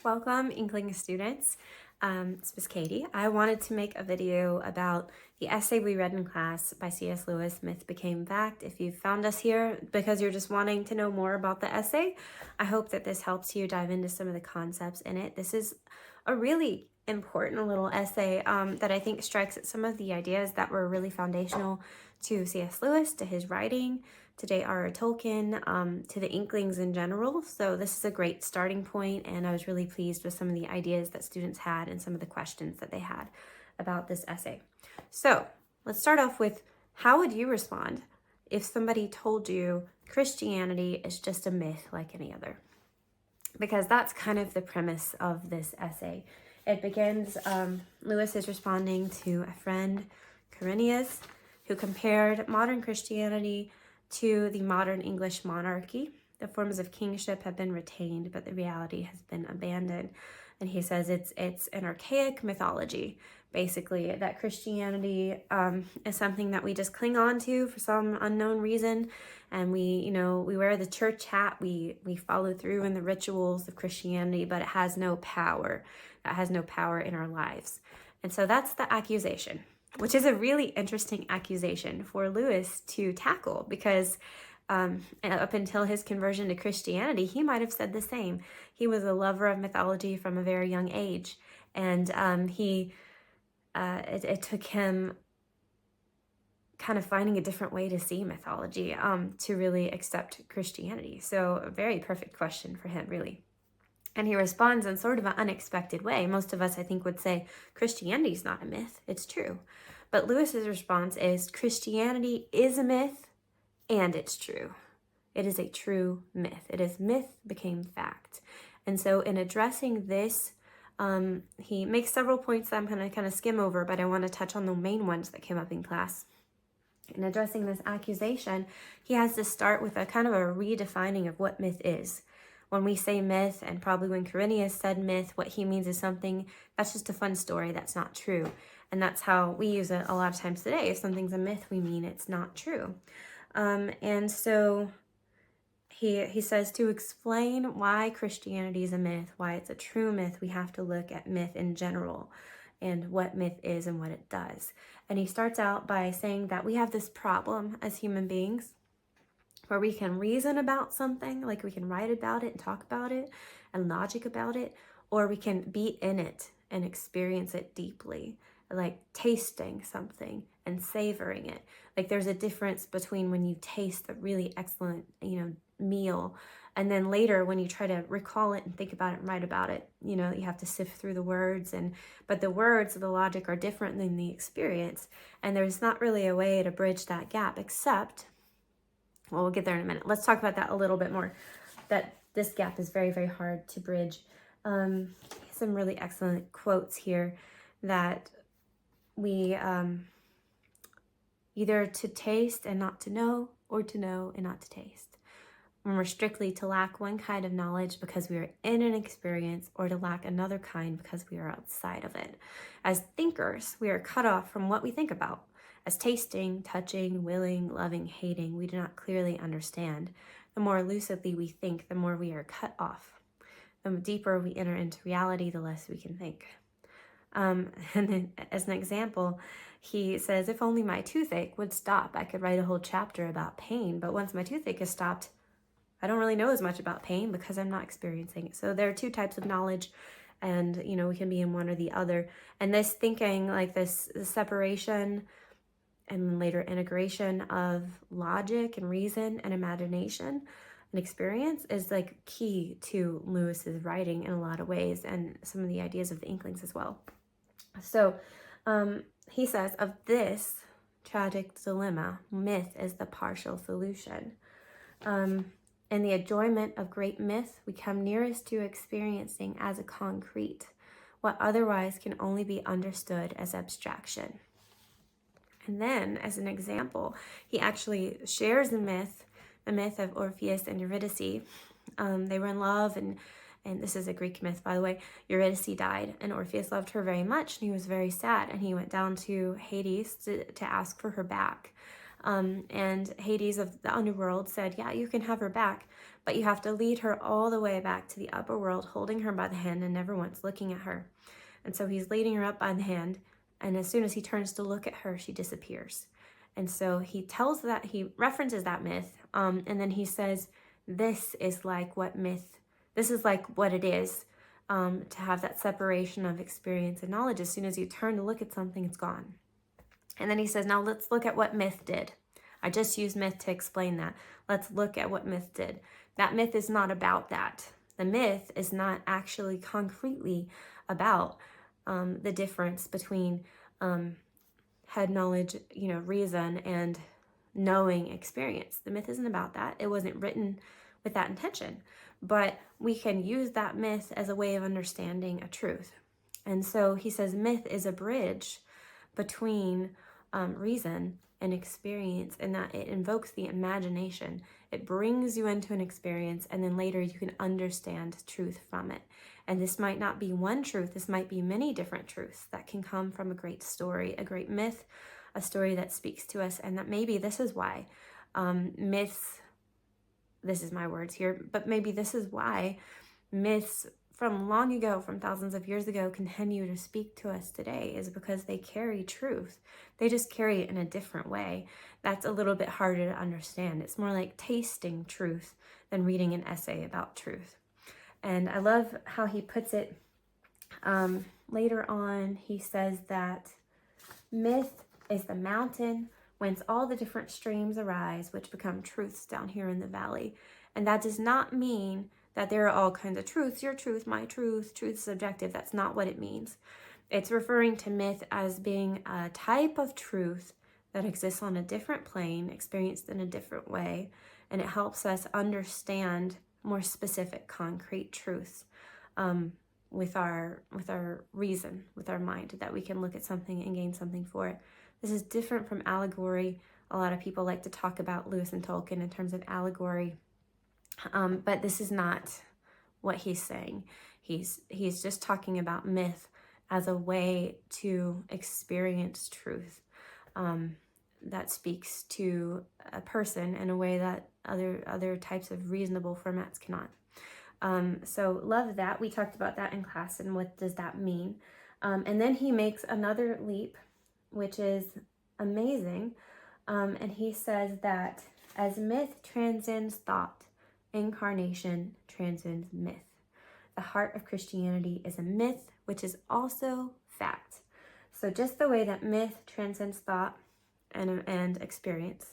Welcome, Inklings students. This was Katie. I wanted to make a video about the essay we read in class by C.S. Lewis, Myth Became Fact. If you found us here because you're just wanting to know more about the essay, I hope that this helps you dive into some of the concepts in it. This is a really important little essay that I think strikes at some of the ideas that were really foundational to C.S. Lewis, to his writing, to J.R.R. Tolkien, to the Inklings in general. So this is a great starting point, and I was really pleased with some of the ideas that students had and some of the questions that they had about this essay. So let's start off with, how would you respond if somebody told you Christianity is just a myth like any other? Because that's kind of the premise of this essay. It begins, Lewis is responding to a friend, Corineus, who compared modern Christianity to the modern English monarchy. The forms of kingship have been retained, but the reality has been abandoned. And he says it's an archaic mythology, basically, that Christianity is something that we just cling on to for some unknown reason. And we wear the church hat, we follow through in the rituals of Christianity, but it has no power. That has no power in our lives. And so that's the accusation, which is a really interesting accusation for Lewis to tackle, because up until his conversion to Christianity, he might have said the same. He was a lover of mythology from a very young age, and it took him kind of finding a different way to see mythology to really accept Christianity. So a very perfect question for him, really. And he responds in sort of an unexpected way. Most of us, I think, would say Christianity is not a myth. It's true. But Lewis's response is Christianity is a myth and it's true. It is a true myth. It is myth became fact. And so in addressing this, he makes several points that I'm going to kind of skim over, but I want to touch on the main ones that came up in class. In addressing this accusation, he has to start with a kind of a redefining of what myth is. When we say myth, and probably when Corineus said myth, what he means is something that's just a fun story that's not true. And that's how we use it a lot of times today. If something's a myth, we mean it's not true. And so he says to explain why Christianity is a myth, why it's a true myth, we have to look at myth in general and what myth is and what it does. And he starts out by saying that we have this problem as human beings where we can reason about something, like we can write about it and talk about it and logic about it, or we can be in it and experience it deeply, like tasting something and savoring it. Like there's a difference between when you taste a really excellent, meal, and then later when you try to recall it and think about it and write about it, you have to sift through the words, but the words, the logic are different than the experience. And there's not really a way to bridge that gap except, well, we'll get there in a minute. Let's talk about that a little bit more, that this gap is very, very hard to bridge. Some really excellent quotes here that we either to taste and not to know, or to know and not to taste. When we're strictly to lack one kind of knowledge because we are in an experience, or to lack another kind because we are outside of it. As thinkers, we are cut off from what we think about. As tasting, touching, willing, loving, hating, we do not clearly understand. The more lucidly we think, the more we are cut off. The deeper we enter into reality, the less we can think. And then, as an example, he says, if only my toothache would stop, I could write a whole chapter about pain. But once my toothache has stopped, I don't really know as much about pain because I'm not experiencing it. So there are two types of knowledge, and, we can be in one or the other. And this thinking, like this separation and later integration of logic and reason and imagination and experience is like key to Lewis's writing in a lot of ways, and some of the ideas of the Inklings as well. So he says, of this tragic dilemma, myth is the partial solution. In the enjoyment of great myth, we come nearest to experiencing as a concrete what otherwise can only be understood as abstraction. And then, as an example, he actually shares the myth of Orpheus and Eurydice. They were in love, and this is a Greek myth, by the way. Eurydice died, and Orpheus loved her very much, and he was very sad, and he went down to Hades to ask for her back. And Hades of the underworld said, yeah, you can have her back, but you have to lead her all the way back to the upper world, holding her by the hand and never once looking at her. And so he's leading her up by the hand, and as soon as he turns to look at her, she disappears. And so he references that myth, and then he says, this is like what it is to have that separation of experience and knowledge. As soon as you turn to look at something, it's gone. And then he says, now let's look at what myth did. I just used myth to explain that. Let's look at what myth did. That myth is not about that. The myth is not actually concretely about the difference between head knowledge, reason, and knowing experience. The myth isn't about that. It wasn't written with that intention. But we can use that myth as a way of understanding a truth. And so he says myth is a bridge between reason and experience, and that it invokes the imagination. It brings you into an experience, and then later you can understand truth from it. And this might not be one truth, this might be many different truths that can come from a great story, a great myth, a story that speaks to us. And that maybe this is why myths, this is my words here, but maybe this is why myths from long ago, from thousands of years ago, continue to speak to us today, is because they carry truth. They just carry it in a different way. That's a little bit harder to understand. It's more like tasting truth than reading an essay about truth. And I love how he puts it later on. He says that myth is the mountain whence all the different streams arise, which become truths down here in the valley. And that does not mean that there are all kinds of truths, your truth, my truth, truth subjective. That's not what it means. It's referring to myth as being a type of truth that exists on a different plane, experienced in a different way, and it helps us understand more specific, concrete truths with our reason, with our mind, that we can look at something and gain something for it. This is different from allegory. A lot of people like to talk about Lewis and Tolkien in terms of allegory. But this is not what he's saying. He's just talking about myth as a way to experience truth that speaks to a person in a way that other types of reasonable formats cannot. So love that. We talked about that in class and what does that mean. And then he makes another leap, which is amazing. And he says that as myth transcends thought, incarnation transcends myth. The heart of Christianity is a myth, which is also fact. So just the way that myth transcends thought and experience,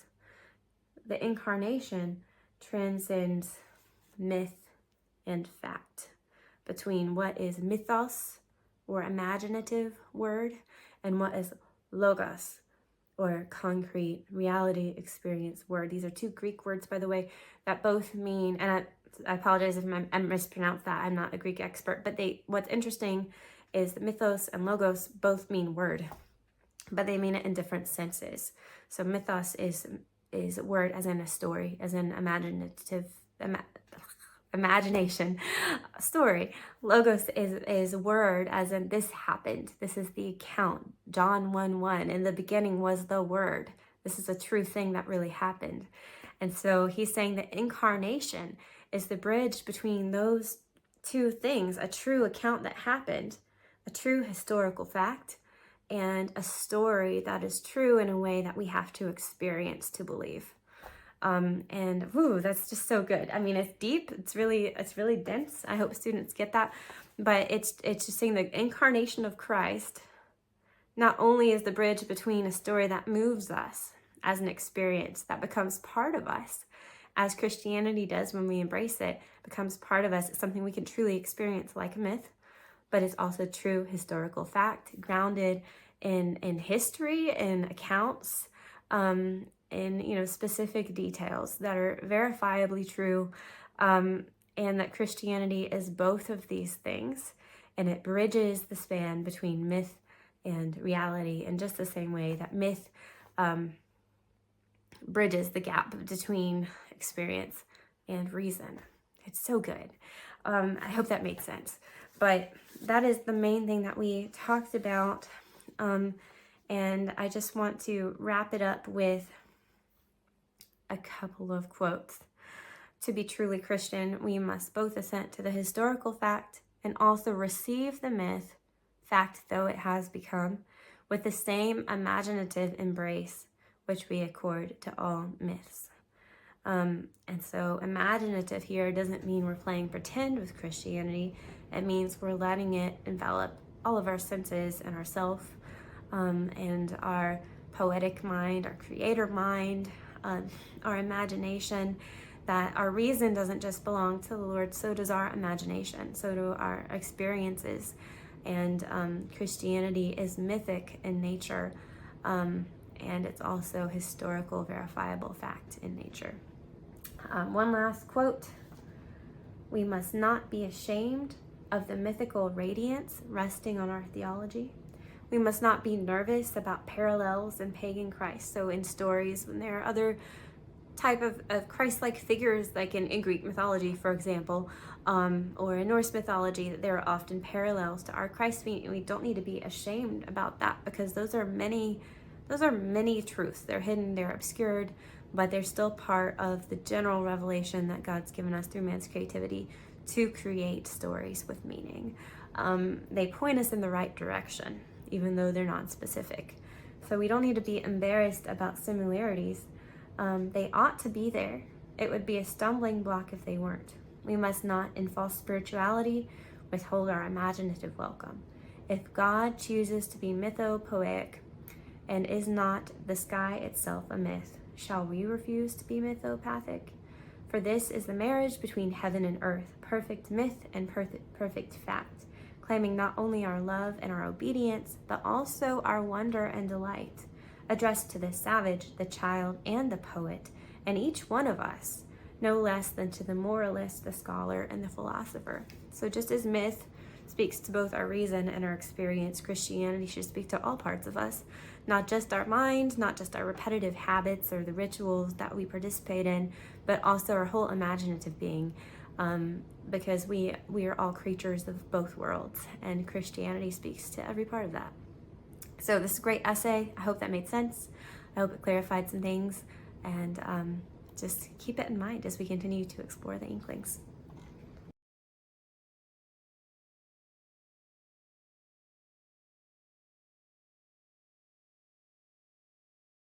the incarnation transcends myth and fact, between what is mythos, or imaginative word, and what is logos, or concrete reality experience word. These are two Greek words, by the way, that both mean, and I apologize if I mispronounced that. I'm not a Greek expert, but what's interesting is that mythos and logos both mean word, but they mean it in different senses. So mythos is a word as in a story, as in imagination, story. Logos is a word as in this happened. This is the account. John 1:1. In the beginning was the word. This is a true thing that really happened. And so he's saying that incarnation is the bridge between those two things, a true account that happened, a true historical fact, and a story that is true in a way that we have to experience to believe. And whoo, that's just so good. I mean, it's deep. It's really dense. I hope students get that. But it's just saying the incarnation of Christ not only is the bridge between a story that moves us as an experience that becomes part of us, as Christianity does when we embrace it, becomes part of us. It's something we can truly experience like a myth, but it's also true historical fact, grounded in history and accounts, in specific details that are verifiably true, and that Christianity is both of these things, and it bridges the span between myth and reality in just the same way that myth bridges the gap between experience and reason. It's so good. I hope that makes sense. But that is the main thing that we talked about. And I just want to wrap it up with a couple of quotes. To be truly Christian, we must both assent to the historical fact and also receive the myth, fact though it has become, with the same imaginative embrace which we accord to all myths. And so imaginative here doesn't mean we're playing pretend with Christianity. It means we're letting it envelop all of our senses and ourself, and our poetic mind, our creator mind, our imagination, that our reason doesn't just belong to the Lord, so does our imagination, so do our experiences. And Christianity is mythic in nature, and it's also historical, verifiable fact in nature. One last quote. We must not be ashamed of the mythical radiance resting on our theology. We must not be nervous about parallels in pagan Christ. So in stories, when there are other type of Christ-like figures, like in Greek mythology, for example, or in Norse mythology, there are often parallels to our Christ. We don't need to be ashamed about that, because those are many truths. They're hidden, they're obscured, but they're still part of the general revelation that God's given us through man's creativity to create stories with meaning. They point us in the right direction, even though they're not specific. So we don't need to be embarrassed about similarities. They ought to be there. It would be a stumbling block if they weren't. We must not, in false spirituality, withhold our imaginative welcome. If God chooses to be mythopoeic, and is not the sky itself a myth, shall we refuse to be mythopathic? For this is the marriage between heaven and earth, perfect myth and perfect fact, claiming not only our love and our obedience, but also our wonder and delight, addressed to the savage, the child, and the poet, and each one of us, no less than to the moralist, the scholar, and the philosopher. So just as myth speaks to both our reason and our experience, Christianity should speak to all parts of us, not just our mind, not just our repetitive habits or the rituals that we participate in, but also our whole imaginative being, because we are all creatures of both worlds, and Christianity speaks to every part of that. So this is a great essay. I hope that made sense. I hope it clarified some things, and just keep it in mind as we continue to explore the Inklings.